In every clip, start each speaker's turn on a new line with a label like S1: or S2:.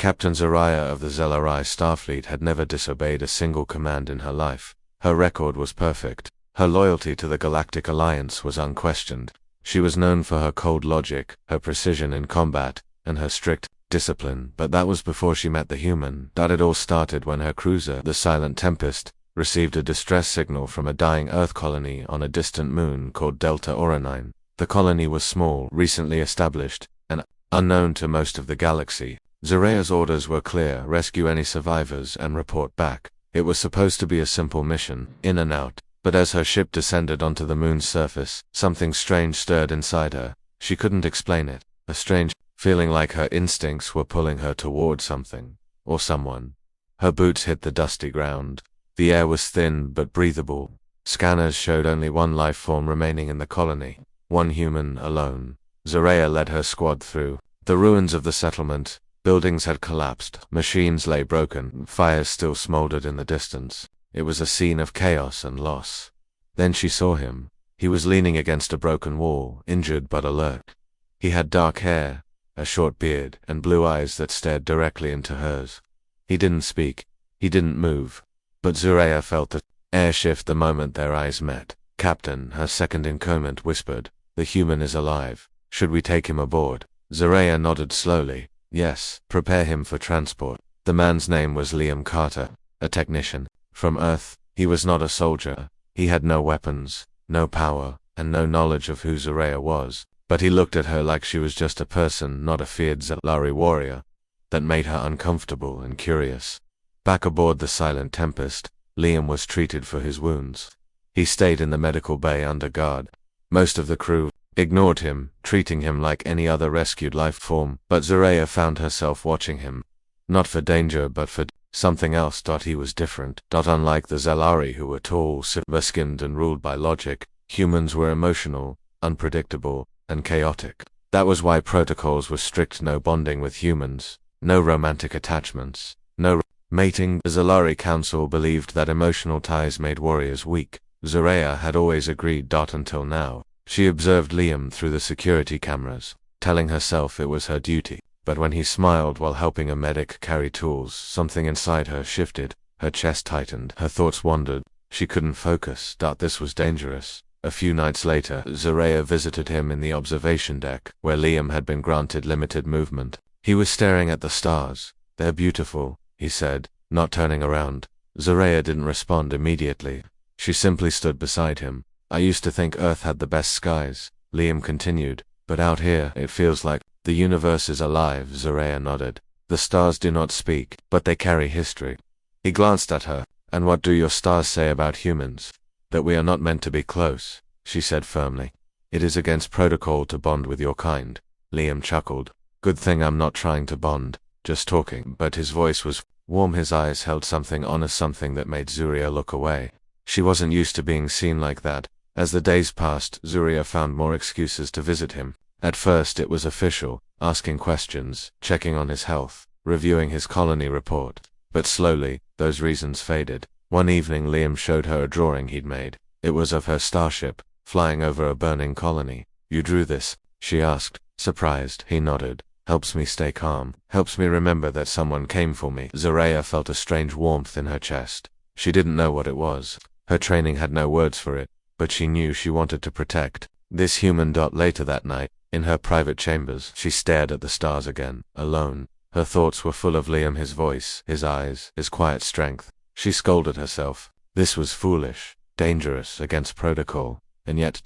S1: Captain Zariah of the Zelari Starfleet had never disobeyed a single command in her life. Her record was perfect. Her loyalty to the Galactic Alliance was unquestioned. She was known for her cold logic, her precision in combat, and her strict discipline, but that was before she met the human. It all started when her cruiser, the Silent Tempest, received a distress signal from a dying Earth colony on a distant moon called Delta Orionine. The colony was small, recently established, and unknown to most of the galaxy. Zariah's orders were clear: rescue any survivors and report back. It was supposed to be a simple mission, in and out, but as her ship descended onto the moon's surface, something strange stirred inside her. She couldn't explain it. A strange feeling like her instincts were pulling her toward something, or someone. Her boots hit the dusty ground. The air was thin but breathable. Scanners showed only one life form remaining in the colony, one human alone. Zariah led her squad through the ruins of the settlement. Buildings had collapsed, machines lay broken, fires still smoldered in the distance. It was a scene of chaos and loss. Then she saw him. He was leaning against a broken wall, injured but alert. He had dark hair, a short beard, and blue eyes that stared directly into hers. He didn't speak. He didn't move. But Zariah felt the air shift the moment their eyes met. "Captain," her second-in-command whispered, "the human is alive. Should we take him aboard?" Zariah nodded slowly. "Yes, prepare him for transport." The man's name was Liam Carter, a technician. From Earth, he was not a soldier. He had no weapons, no power, and no knowledge of who Zariah was. But he looked at her like she was just a person, not a feared Zelari warrior. That made her uncomfortable and curious. Back aboard the Silent Tempest, Liam was treated for his wounds. He stayed in the medical bay under guard. Most of the crew ignored him, treating him like any other rescued life form, but Zariah found herself watching him. Not for danger, but for something else. He was different. Unlike the Zelari, who were tall, silver-skinned, and ruled by logic, humans were emotional, unpredictable, and chaotic. That was why protocols were strict: no bonding with humans, no romantic attachments, no mating. The Zelari Council believed that emotional ties made warriors weak. Zariah had always agreed. Until now. She observed Liam through the security cameras, telling herself it was her duty. But when he smiled while helping a medic carry tools, something inside her shifted. Her chest tightened. Her thoughts wandered. She couldn't focus. This was dangerous. A few nights later, Zariah visited him in the observation deck, where Liam had been granted limited movement. He was staring at the stars. "They're beautiful," he said, not turning around. Zariah didn't respond immediately. She simply stood beside him. "I used to think Earth had the best skies," Liam continued, "but out here, it feels like the universe is alive." Zariah nodded. "The stars do not speak, but they carry history." He glanced at her. "And what do your stars say about humans?" "That we are not meant to be close," she said firmly. "It is against protocol to bond with your kind." Liam chuckled. "Good thing I'm not trying to bond, just talking." But his voice was warm. His eyes held something honest, something that made Zariah look away. She wasn't used to being seen like that. As the days passed, Zariah found more excuses to visit him. At first it was official, asking questions, checking on his health, reviewing his colony report. But slowly, those reasons faded. One evening Liam showed her a drawing he'd made. It was of her starship, flying over a burning colony. "You drew this?" she asked, surprised. He nodded. "Helps me stay calm. Helps me remember that someone came for me." Zariah felt a strange warmth in her chest. She didn't know what it was. Her training had no words for it, but she knew she wanted to protect this human. Later that night, in her private chambers, she stared at the stars again, alone. Her thoughts were full of Liam, his voice, his eyes, his quiet strength. She scolded herself. This was foolish, dangerous, against protocol. And yet,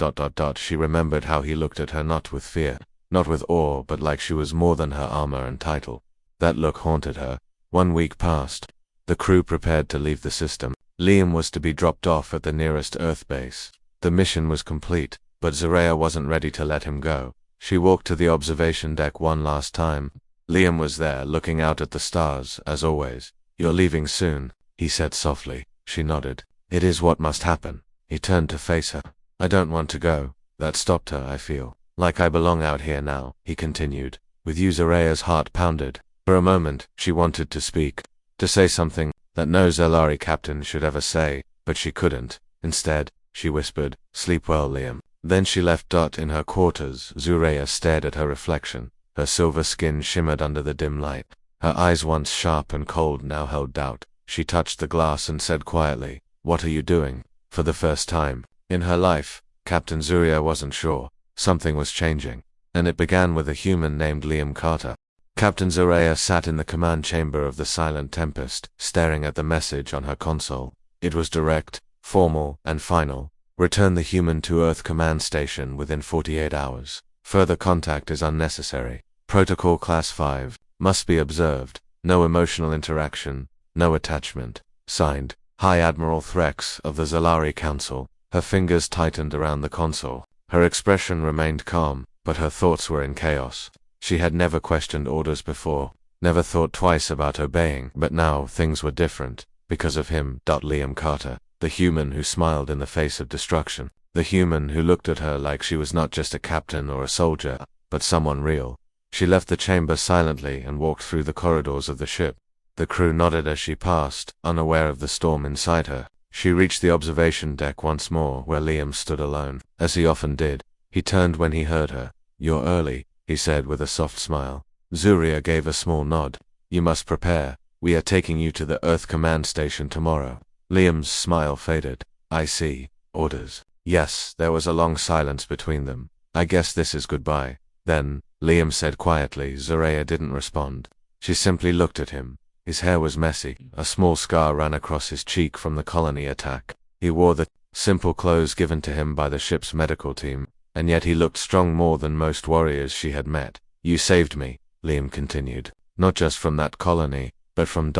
S1: she remembered how he looked at her, not with fear, not with awe, but like she was more than her armor and title. That look haunted her. 1 week passed. The crew prepared to leave the system. Liam was to be dropped off at the nearest Earth base. The mission was complete, but Zariah wasn't ready to let him go. She walked to the observation deck one last time. Liam was there, looking out at the stars, as always. "You're leaving soon," he said softly. She nodded. "It is what must happen." He turned to face her. "I don't want to go." That stopped her. "I feel like I belong out here now," he continued. "With you." Zariah's heart pounded. For a moment, she wanted to speak, to say something that no Zelari captain should ever say, but she couldn't. Instead, she whispered, "Sleep well, Liam." Then she left. In her quarters, Zariah stared at her reflection. Her silver skin shimmered under the dim light. Her eyes, once sharp and cold, now held doubt. She touched the glass and said quietly, "What are you doing?" For the first time in her life, Captain Zuria wasn't sure. Something was changing. And it began with a human named Liam Carter. Captain Zuria sat in the command chamber of the Silent Tempest, staring at the message on her console. It was direct, formal, and final. Return the human to Earth Command Station within 48 hours. Further contact is unnecessary. Protocol Class 5. Must be observed. No emotional interaction. No attachment. Signed, High Admiral Threx of the Zalari Council. Her fingers tightened around the console. Her expression remained calm, but her thoughts were in chaos. She had never questioned orders before, never thought twice about obeying, but now things were different, because of him. Liam Carter, the human who smiled in the face of destruction, the human who looked at her like she was not just a captain or a soldier, but someone real. She left the chamber silently and walked through the corridors of the ship. The crew nodded as she passed, unaware of the storm inside her. She reached the observation deck once more, where Liam stood alone, as he often did. He turned when he heard her. "You're early," he said with a soft smile. Zuria gave a small nod. "You must prepare. We are taking you to the Earth Command Station tomorrow." Liam's smile faded. "I see. Orders." Yes, there was a long silence between them. "I guess this is goodbye, then," Liam said quietly. Zuria didn't respond. She simply looked at him. His hair was messy. A small scar ran across his cheek from the colony attack. He wore the simple clothes given to him by the ship's medical team, and yet he looked strong more than most warriors she had met. "You saved me," Liam continued. "Not just from that colony, but from ...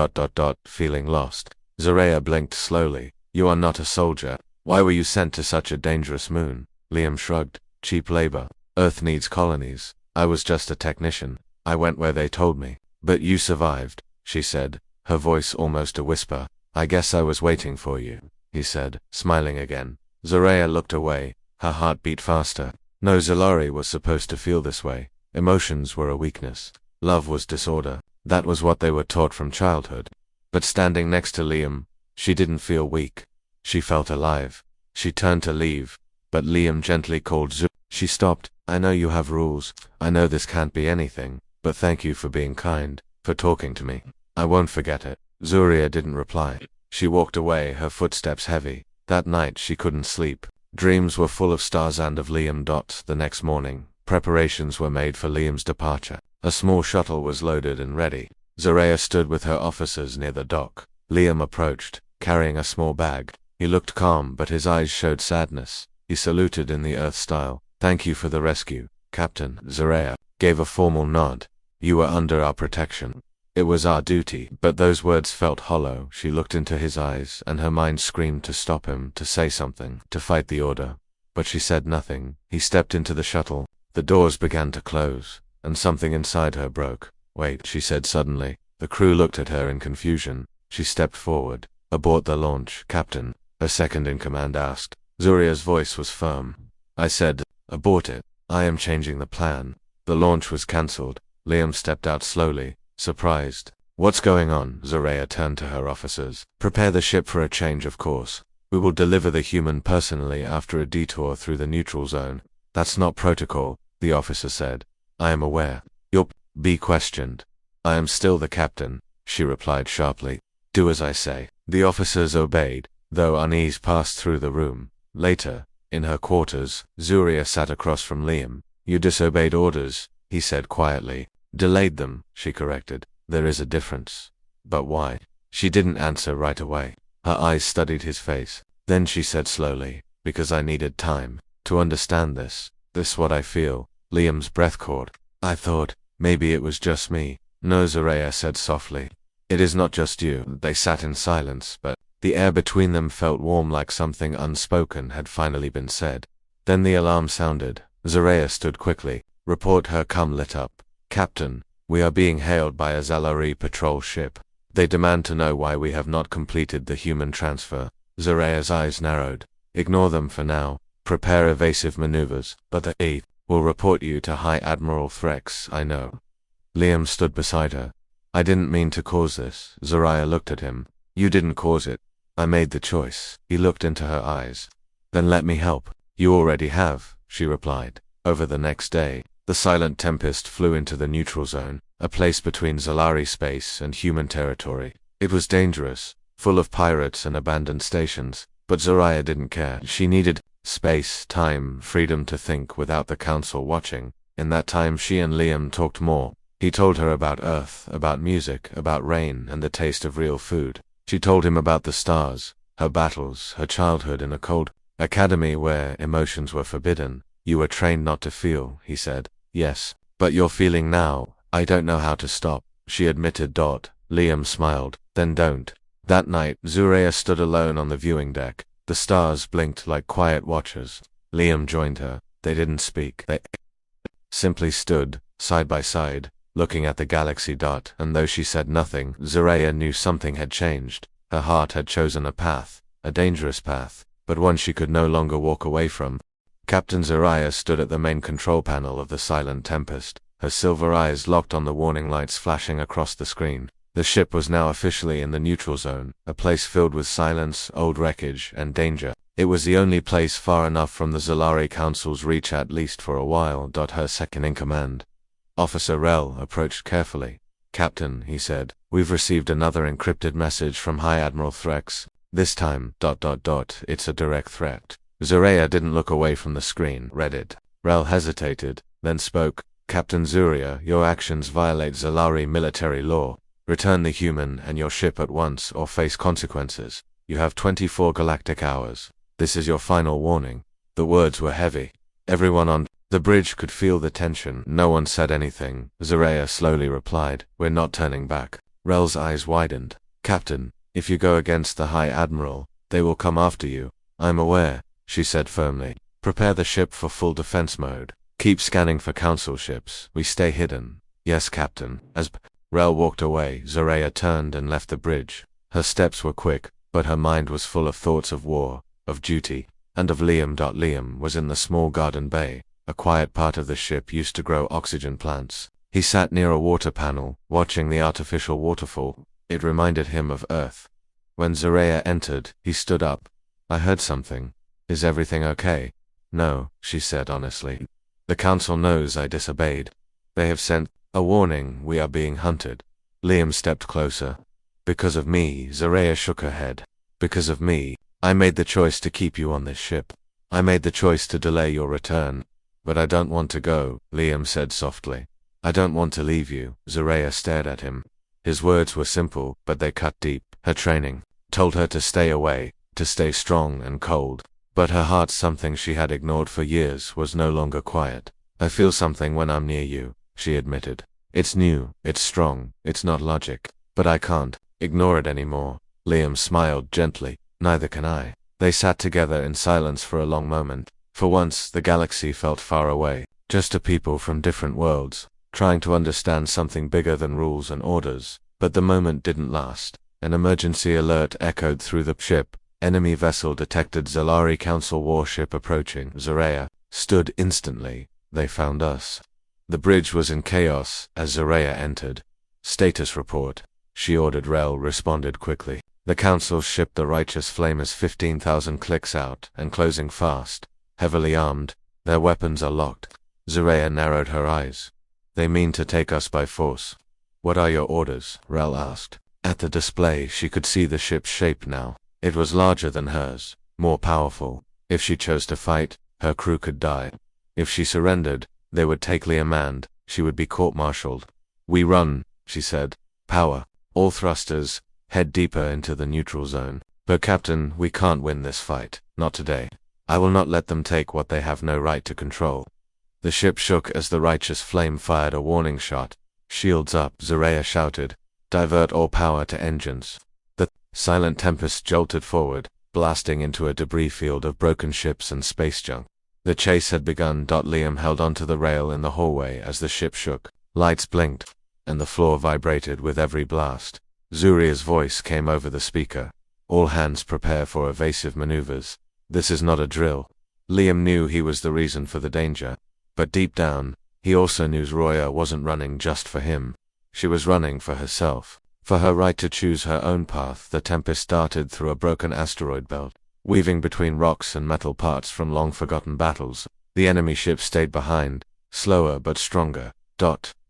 S1: feeling lost." Zuria blinked slowly. "You are not a soldier. Why were you sent to such a dangerous moon?" Liam shrugged. "Cheap labor. Earth needs colonies. I was just a technician. I went where they told me." "But you survived," she said, her voice almost a whisper. "I guess I was waiting for you," he said, smiling again. Zuria looked away. Her heart beat faster. No Zalari was supposed to feel this way. Emotions were a weakness. Love was disorder. That was what they were taught from childhood. But standing next to Liam, she didn't feel weak. She felt alive. She turned to leave, but Liam gently called Zu. She stopped. "I know you have rules. I know this can't be anything, but thank you for being kind, for talking to me. I won't forget it." Zuria didn't reply. She walked away, her footsteps heavy. That night she couldn't sleep. Dreams were full of stars and of Liam. The next morning, preparations were made for Liam's departure. A small shuttle was loaded and ready. Zuria stood with her officers near the dock. Liam approached, carrying a small bag. He looked calm, but his eyes showed sadness. He saluted in the Earth style. "Thank you for the rescue, Captain." Zuria gave a formal nod. "You were under our protection. It was our duty." But those words felt hollow. She looked into his eyes, and her mind screamed to stop him, to say something, to fight the order. But she said nothing. He stepped into the shuttle. The doors began to close, and something inside her broke. "Wait," she said suddenly. The crew looked at her in confusion. She stepped forward. "Abort the launch, Captain," her second-in-command asked. Zuria's voice was firm. "I said, abort it. I am changing the plan." The launch was cancelled. Liam stepped out slowly, surprised. "What's going on?" Zuria turned to her officers. "Prepare the ship for a change of course. We will deliver the human personally after a detour through the neutral zone." "That's not protocol," the officer said. "I am aware. You'll be questioned." "I am still the captain," she replied sharply. "Do as I say." The officers obeyed, though unease passed through the room. Later, in her quarters, Zuria sat across from Liam. "You disobeyed orders," he said quietly. "Delayed them," she corrected. "There is a difference." "But why?" She didn't answer right away. Her eyes studied his face. Then she said slowly, "Because I needed time to understand this. This what I feel." Liam's breath caught. "I thought maybe it was just me." "No," Zuria said softly. "It is not just you." They sat in silence, but the air between them felt warm, like something unspoken had finally been said. Then the alarm sounded. Zuria stood quickly. Report her come lit up. "Captain, we are being hailed by a Zalari patrol ship. They demand to know why we have not completed the human transfer." Zuria's eyes narrowed. "Ignore them for now. Prepare evasive maneuvers, but the A will report you to High Admiral Threx, I know." Liam stood beside her. "I didn't mean to cause this." Zuria looked at him. "You didn't cause it. I made the choice." He looked into her eyes. "Then let me help." "You already have," she replied. Over the next day, the Silent Tempest flew into the neutral zone. a place between Zalari space and human territory. It was dangerous, full of pirates and abandoned stations, but Zoraya didn't care. She needed space, time, freedom to think without the council watching. In that time she and Liam talked more. He told her about Earth, about music, about rain and the taste of real food. She told him about the stars, her battles, her childhood in a cold academy where emotions were forbidden. You were trained not to feel, he said. Yes, but you're feeling now. I don't know how to stop, she admitted. Liam smiled. Then don't. That night, Zoraya stood alone on the viewing deck. The stars blinked like quiet watchers. Liam joined her. They didn't speak. They simply stood, side by side, looking at the galaxy. And though she said nothing, Zoraya knew something had changed. Her heart had chosen a path, a dangerous path, but one she could no longer walk away from. Captain Zoraya stood at the main control panel of the Silent Tempest, her silver eyes locked on the warning lights flashing across the screen. The ship was now officially in the neutral zone, a place filled with silence, old wreckage, and danger. It was the only place far enough from the Zalari Council's reach at least for a while. Her second-in-command, Officer Rel, approached carefully. Captain, he said, we've received another encrypted message from High Admiral Threx. This time, it's a direct threat. Zoraya didn't look away from the screen, read it. Rel hesitated, then spoke. Captain Zuria, your actions violate Zalari military law. Return the human and your ship at once or face consequences. You have 24 galactic hours. This is your final warning. The words were heavy. Everyone on the bridge could feel the tension. No one said anything. Zoraya slowly replied, we're not turning back. Rel's eyes widened. Captain, if you go against the High Admiral, they will come after you. I'm aware, she said firmly. Prepare the ship for full defense mode. Keep scanning for council ships. We stay hidden. Yes, Captain. As Rel walked away, Zoraya turned and left the bridge. Her steps were quick, but her mind was full of thoughts of war, of duty, and of Liam. Liam was in the small garden bay, a quiet part of the ship used to grow oxygen plants. He sat near a water panel, watching the artificial waterfall. It reminded him of Earth. When Zoraya entered, he stood up. I heard something. Is everything okay? No, she said honestly. The council knows I disobeyed. They have sent a warning. We are being hunted. Liam stepped closer. Because of me, Zoraya shook her head. Because of me, I made the choice to keep you on this ship. I made the choice to delay your return. But I don't want to go, Liam said softly. I don't want to leave you. Zoraya stared at him. His words were simple, but they cut deep. Her training told her to stay away, to stay strong and cold. But her heart, something she had ignored for years, was no longer quiet. I feel something when I'm near you, she admitted. It's new, it's strong, it's not logic. But I can't ignore it anymore. Liam smiled gently. Neither can I. They sat together in silence for a long moment. For once, the galaxy felt far away. Just a people from different worlds, trying to understand something bigger than rules and orders. But the moment didn't last. An emergency alert echoed through the ship. Enemy vessel detected. Zalari Council warship approaching. Zoraya stood instantly. They found us. The bridge was in chaos as Zoraya entered. Status report, she ordered. Rel responded quickly. The council ship, the Righteous Flame, is 15,000 clicks out and closing fast. Heavily armed. Their weapons are locked. Zoraya narrowed her eyes. They mean to take us by force. What are your orders? Rel asked. At the display she could see the ship's shape now. It was larger than hers, more powerful. If she chose to fight, her crew could die. If she surrendered, they would take Liam and she would be court-martialed. We run, she said. Power. All thrusters. Head deeper into the neutral zone. But Captain, we can't win this fight. Not today. I will not let them take what they have no right to control. The ship shook as the Righteous Flame fired a warning shot. Shields up, Zoraya shouted. Divert all power to engines. The Silent Tempest jolted forward, blasting into a debris field of broken ships and space junk. The chase had begun. Liam held onto the rail in the hallway as the ship shook. Lights blinked, and the floor vibrated with every blast. Zuria's voice came over the speaker. All hands prepare for evasive maneuvers. This is not a drill. Liam knew he was the reason for the danger. But deep down, he also knew Zoraya wasn't running just for him. She was running for herself. For her right to choose her own path. The Tempest darted through a broken asteroid belt, weaving between rocks and metal parts from long-forgotten battles. The enemy ship stayed behind, slower but stronger.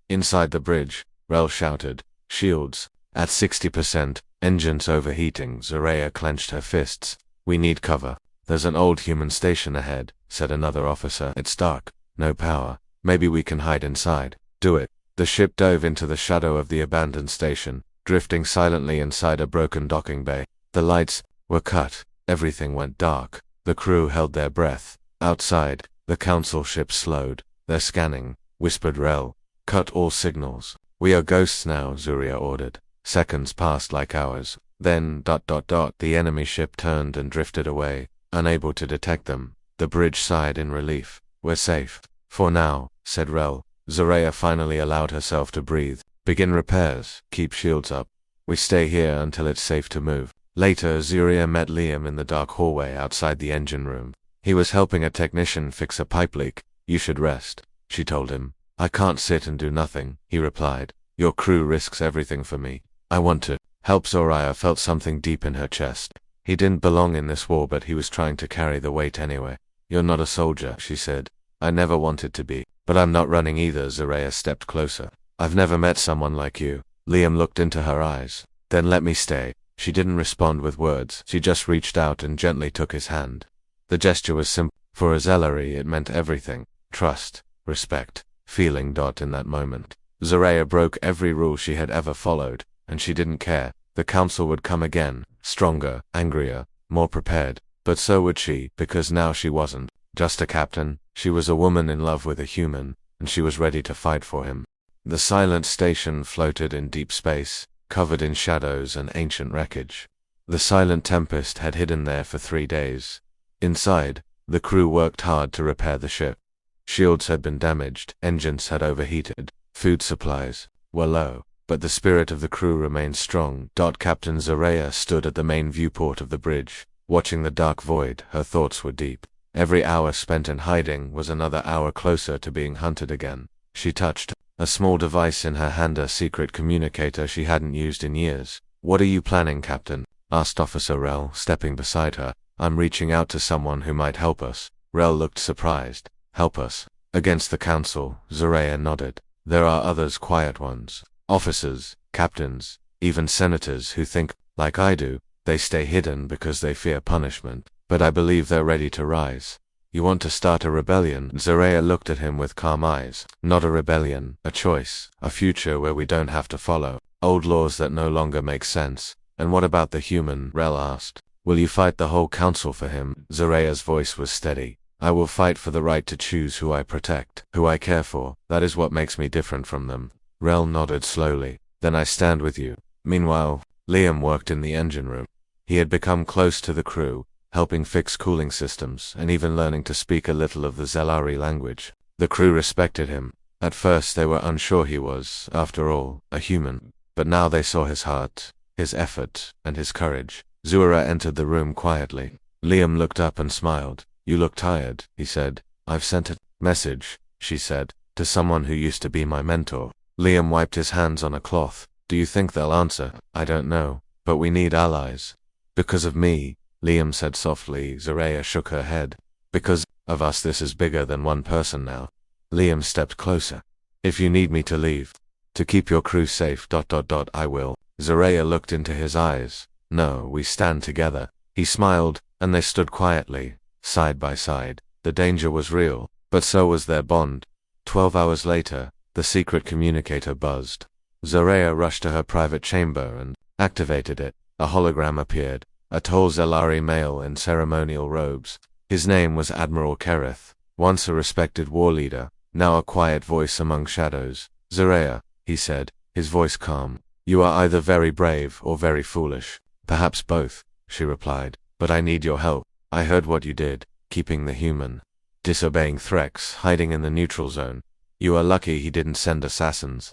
S1: Inside the bridge, Rel shouted. Shields. At 60%, engines overheating. Zaraya clenched her fists. We need cover. There's an old human station ahead, said another officer. It's dark. No power. Maybe we can hide inside. Do it. The ship dove into the shadow of the abandoned station, drifting silently inside a broken docking bay. The lights were cut. Everything went dark. The crew held their breath. Outside, the council ship slowed. They're scanning, whispered Rel. Cut all signals. We are ghosts now, Zuria ordered. Seconds passed like hours. Then, the enemy ship turned and drifted away, unable to detect them. The bridge sighed in relief. We're safe. For now, said Rel. Zaraya finally allowed herself to breathe. Begin repairs. Keep shields up. We stay here until it's safe to move. Later, Zuria met Liam in the dark hallway outside the engine room. He was helping a technician fix a pipe leak. You should rest, she told him. I can't sit and do nothing, he replied. Your crew risks everything for me. I want to help. Zoraya felt something deep in her chest. He didn't belong in this war, but he was trying to carry the weight anyway. You're not a soldier, she said. I never wanted to be. But I'm not running either. Zaraya stepped closer. I've never met someone like you. Liam looked into her eyes. Then let me stay. She didn't respond with words. She just reached out and gently took his hand. The gesture was simple. For a Zelari, it meant everything. Trust, respect, feeling. In that moment, Zaraya broke every rule she had ever followed, and she didn't care. The council would come again, stronger, angrier, more prepared. But so would she, because now she wasn't just a captain. She was a woman in love with a human, and she was ready to fight for him. The silent station floated in deep space, covered in shadows and ancient wreckage. The silent tempest had hidden there for 3 days. Inside, the crew worked hard to repair the ship. Shields had been damaged, engines had overheated, food supplies were low, but the spirit of the crew remained strong. Captain Zaraya stood at the main viewport of the bridge, watching the dark void. Her thoughts were deep. Every hour spent in hiding was another hour closer to being hunted again. She touched a small device in her hand, a secret communicator she hadn't used in years. What are you planning, Captain? Asked Officer Rel, stepping beside her. I'm reaching out to someone who might help us. Rel looked surprised. Help us? Against the council? Zaraya nodded. There are others, quiet ones. Officers, captains, even senators who think, like I do, they stay hidden because they fear punishment. But I believe they're ready to rise. You want to start a rebellion? Zaraya looked at him with calm eyes. Not a rebellion, a choice, a future where we don't have to follow old laws that no longer make sense. And what about the human? Rel asked. Will you fight the whole council for him? Zaraya's voice was steady. I will fight for the right to choose who I protect, who I care for. That is what makes me different from them. Rel nodded slowly. Then I stand with you. Meanwhile, Liam worked in the engine room. He had become close to the crew, helping fix cooling systems, and even learning to speak a little of the Zelari language. The crew respected him. At first they were unsure he was, after all, a human. But now they saw his heart, his effort, and his courage. Zura entered the room quietly. Liam looked up and smiled. You look tired, he said. I've sent a message, she said, to someone who used to be my mentor. Liam wiped his hands on a cloth. Do you think they'll answer? I don't know, but we need allies. Because of me, Liam said softly. Zaraya shook her head. Because of us, this is bigger than one person now. Liam stepped closer. If you need me to leave, to keep your crew safe, I will. Zaraya looked into his eyes. No, we stand together. He smiled, and they stood quietly, side by side. The danger was real, but so was their bond. 12 hours later, the secret communicator buzzed. Zaraya rushed to her private chamber and activated it. A hologram appeared. A tall Zelari male in ceremonial robes. His name was Admiral Kereth, once a respected war leader, now a quiet voice among shadows. Zaraya, he said, his voice calm. You are either very brave or very foolish. Perhaps both, she replied. But I need your help. I heard what you did, keeping the human, disobeying threats, hiding in the neutral zone. You are lucky he didn't send assassins.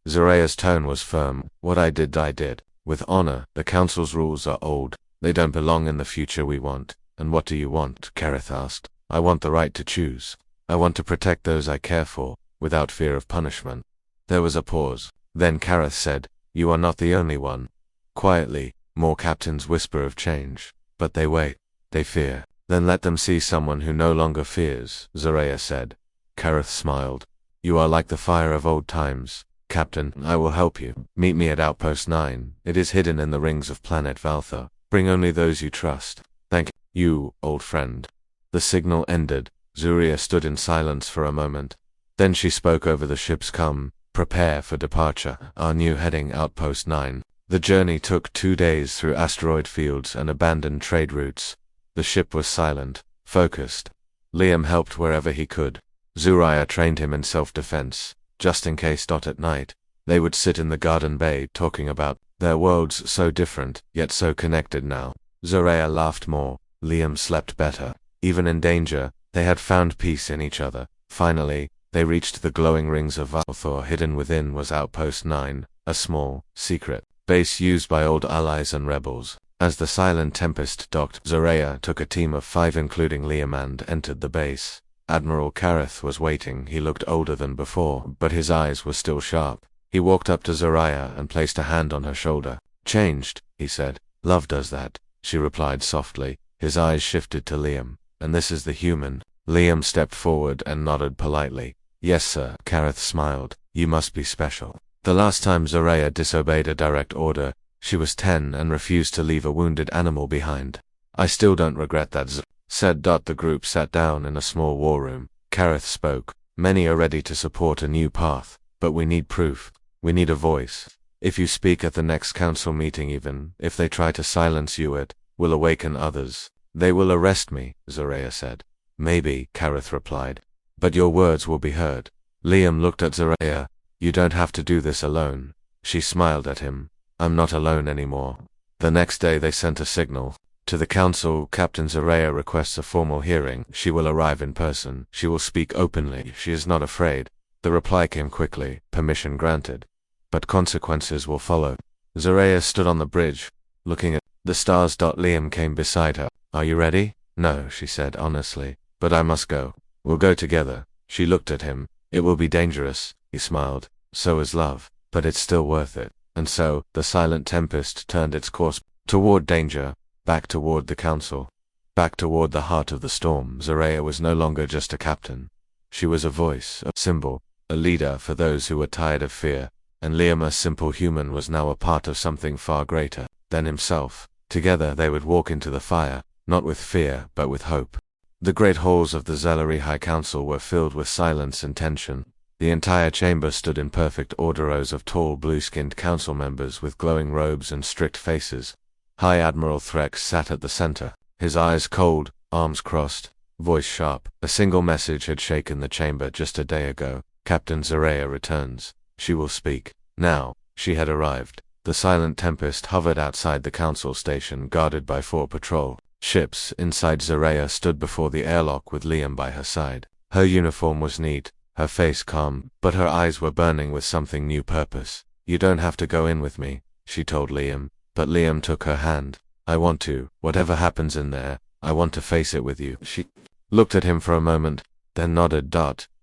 S1: Zaraya's tone was firm. What I did, I did. With honor. The council's rules are old. They don't belong in the future we want. And what do you want? Kereth asked. I want the right to choose. I want to protect those I care for, without fear of punishment. There was a pause. Then Kereth said, You are not the only one. Quietly, more captains whisper of change. But they wait. They fear. Then let them see someone who no longer fears, Zaraya said. Kereth smiled. You are like the fire of old times. Captain, I will help you. Meet me at Outpost 9. It is hidden in the rings of planet Valtha. Bring only those you trust. Thank you, old friend. The signal ended. Zuria stood in silence for a moment. Then she spoke over the ship's com. Prepare for departure. Our new heading, Outpost 9. The journey took 2 days through asteroid fields and abandoned trade routes. The ship was silent, focused. Liam helped wherever he could. Zuria trained him in self-defense, just in case. At night, they would sit in the garden bay talking about their worlds so different, yet so connected now. Zuria laughed more. Liam slept better. Even in danger, they had found peace in each other. Finally, they reached the glowing rings of Valthor. Hidden within was Outpost 9, a small, secret base used by old allies and rebels. As the Silent Tempest docked, Zuria took a team of 5 including Liam and entered the base. Admiral Kareth was waiting. He looked older than before, but his eyes were still sharp. He walked up to Zuria and placed a hand on her shoulder. Changed, he said. Love does that, she replied softly. His eyes shifted to Liam. And this is the human. Liam stepped forward and nodded politely. Yes, sir. Kareth smiled. You must be special. The last time Zuria disobeyed a direct order, she was 10 and refused to leave a wounded animal behind. I still don't regret that, said. The group sat down in a small war room. Kareth spoke. Many are ready to support a new path, but we need proof. We need a voice. If you speak at the next council meeting, even if they try to silence you, it will awaken others. They will arrest me, Zuria said. Maybe, Kareth replied. But your words will be heard. Liam looked at Zuria. You don't have to do this alone. She smiled at him. I'm not alone anymore. The next day they sent a signal. To the council, Captain Zuria requests a formal hearing. She will arrive in person. She will speak openly. She is not afraid. The reply came quickly. Permission granted. But consequences will follow. Zuria stood on the bridge, looking at the stars. Liam came beside her. Are you ready? No, she said honestly. But I must go. We'll go together. She looked at him. It will be dangerous, he smiled. So is love. But it's still worth it. And so, the Silent Tempest turned its course toward danger, back toward the council, back toward the heart of the storm. Zuria was no longer just a captain. She was a voice, a symbol, a leader for those who were tired of fear. And Liam, a simple human, was now a part of something far greater than himself. Together they would walk into the fire, not with fear, but with hope. The great halls of the Zelari High Council were filled with silence and tension. The entire chamber stood in perfect order, rows of tall blue-skinned council members with glowing robes and strict faces. High Admiral Threx sat at the center, his eyes cold, arms crossed, voice sharp. A single message had shaken the chamber just a day ago. Captain Zuria returns. She will speak. Now, she had arrived. The Silent Tempest hovered outside the council station, guarded by 4 patrol ships. Inside, Zuria stood before the airlock with Liam by her side. Her uniform was neat, her face calm, but her eyes were burning with something new purpose. You don't have to go in with me, she told Liam. But Liam took her hand. I want to. Whatever happens in there, I want to face it with you. She looked at him for a moment, then nodded.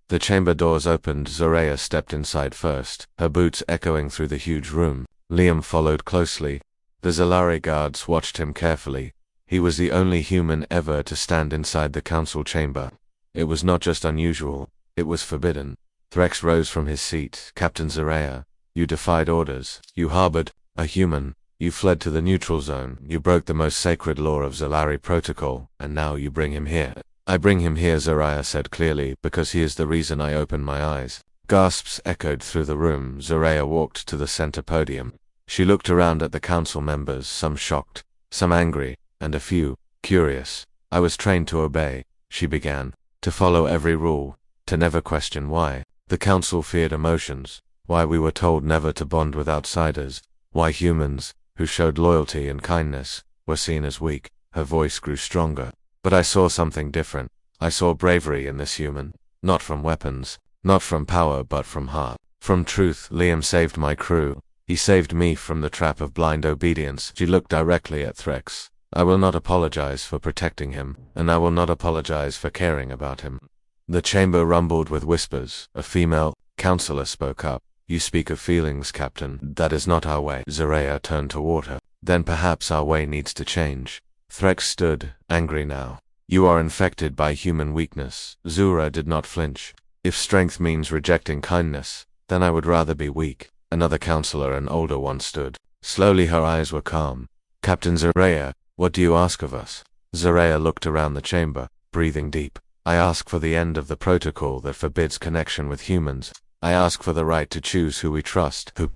S1: The chamber doors opened. Zuria stepped inside first, her boots echoing through the huge room. Liam followed closely. The Zelari guards watched him carefully. He was the only human ever to stand inside the council chamber. It was not just unusual, it was forbidden. Threx rose from his seat. Captain Zuria, you defied orders. You harbored a human. You fled to the neutral zone. You broke the most sacred law of Zelari protocol, and now you bring him here. I bring him here, Zuria said clearly, because he is the reason I opened my eyes. Gasps echoed through the room. Zuria walked to the center podium. She looked around at the council members, some shocked, some angry, and a few curious. I was trained to obey, she began, to follow every rule, to never question why. The council feared emotions, why we were told never to bond with outsiders, why humans, who showed loyalty and kindness, were seen as weak. Her voice grew stronger. But I saw something different. I saw bravery in this human, not from weapons, not from power, but from heart, from truth. Liam saved my crew. He saved me from the trap of blind obedience. She looked directly at Threx. I will not apologize for protecting him, and I will not apologize for caring about him. The chamber rumbled with whispers. A female counselor spoke up. You speak of feelings, Captain. That is not our way. Zuria turned toward her. Then perhaps our way needs to change. Threx stood, angry now. You are infected by human weakness. Zura did not flinch. If strength means rejecting kindness, Then I would rather be weak. Another counselor, an older one, stood. Slowly her eyes were calm. Captain Zaraya, what do you ask of us? Zaraya looked around the chamber, breathing deep. I ask for the end of the protocol that forbids connection with humans. I ask for the right to choose who we trust, who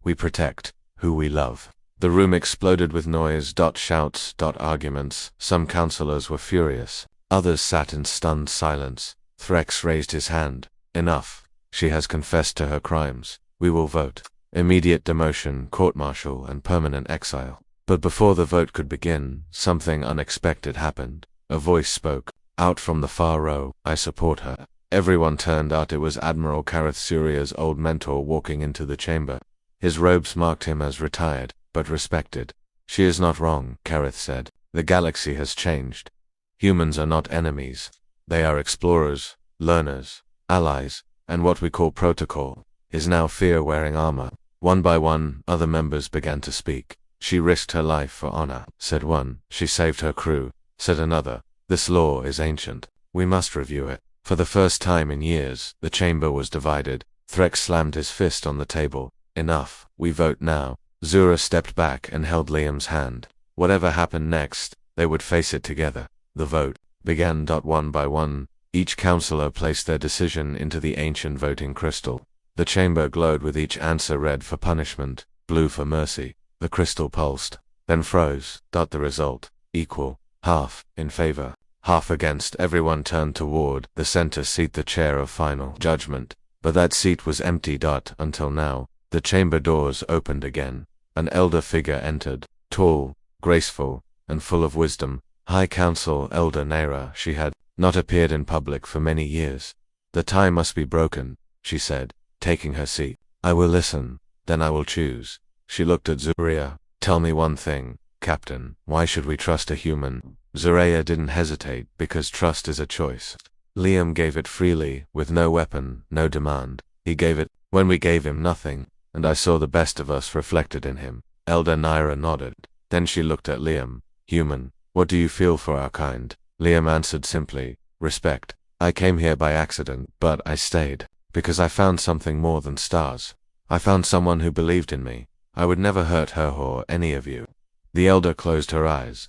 S1: we protect, who we love. The room exploded with noise, shouts, arguments. Some counselors were furious. Others sat in stunned silence. Threx raised his hand. Enough. She has confessed to her crimes. We will vote. Immediate demotion, court-martial, and permanent exile. But before the vote could begin, something unexpected happened. A voice spoke. Out from the far row, I support her. Everyone turned out. It was Admiral Kareth Suria's old mentor walking into the chamber. His robes marked him as retired, but respected. She is not wrong, Kareth said. The galaxy has changed. Humans are not enemies. They are explorers, learners, allies, and what we call protocol is now fear wearing armor. One by one, other members began to speak. She risked her life for honor, said one. She saved her crew, said another. This law is ancient. We must review it. For the first time in years, the chamber was divided. Threx slammed his fist on the table. Enough. We vote now. Zura stepped back and held Liam's hand. Whatever happened next, they would face it together. The vote began. One by one, each counselor placed their decision into the ancient voting crystal. The chamber glowed with each answer red for punishment, blue for mercy. The crystal pulsed, then froze. The result, equal, half in favor, half against. Everyone turned toward the center seat, the chair of final judgment. But that seat was empty. Until now. The chamber doors opened again. An elder figure entered, tall, graceful, and full of wisdom. High Council Elder Naira. She had not appeared in public for many years. The tie must be broken, she said, taking her seat. I will listen, then I will choose. She looked at Zaraya. Tell me one thing, Captain. Why should we trust a human? Zaraya didn't hesitate, because trust is a choice. Liam gave it freely, with no weapon, no demand. He gave it when we gave him nothing, and I saw the best of us reflected in him. Elder Naira nodded. Then she looked at Liam. Human, what do you feel for our kind? Liam answered simply, respect. I came here by accident, but I stayed, because I found something more than stars. I found someone who believed in me. I would never hurt her or any of you. The elder closed her eyes.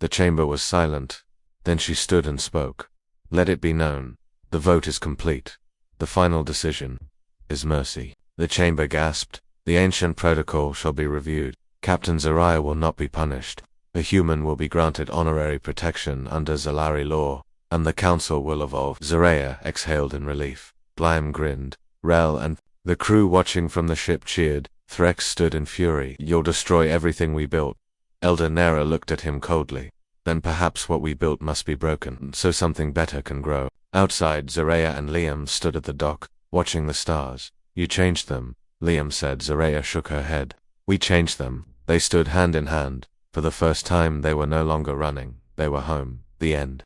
S1: The chamber was silent. Then she stood and spoke. Let it be known. The vote is complete. The final decision is mercy. The chamber gasped. The ancient protocol shall be reviewed. Captain Zaraya will not be punished. A human will be granted honorary protection under Zalari law, and the council will evolve. Zaraya exhaled in relief. Liam grinned. Rel and the crew watching from the ship cheered. Threx stood in fury. You'll destroy everything we built. Elder Nera looked at him coldly. Then perhaps what we built must be broken, so something better can grow. Outside, Zaraya and Liam stood at the dock, watching the stars. You changed them, Liam said. Zaraya shook her head. We changed them. They stood hand in hand. For the first time they were no longer running. They were home. The end.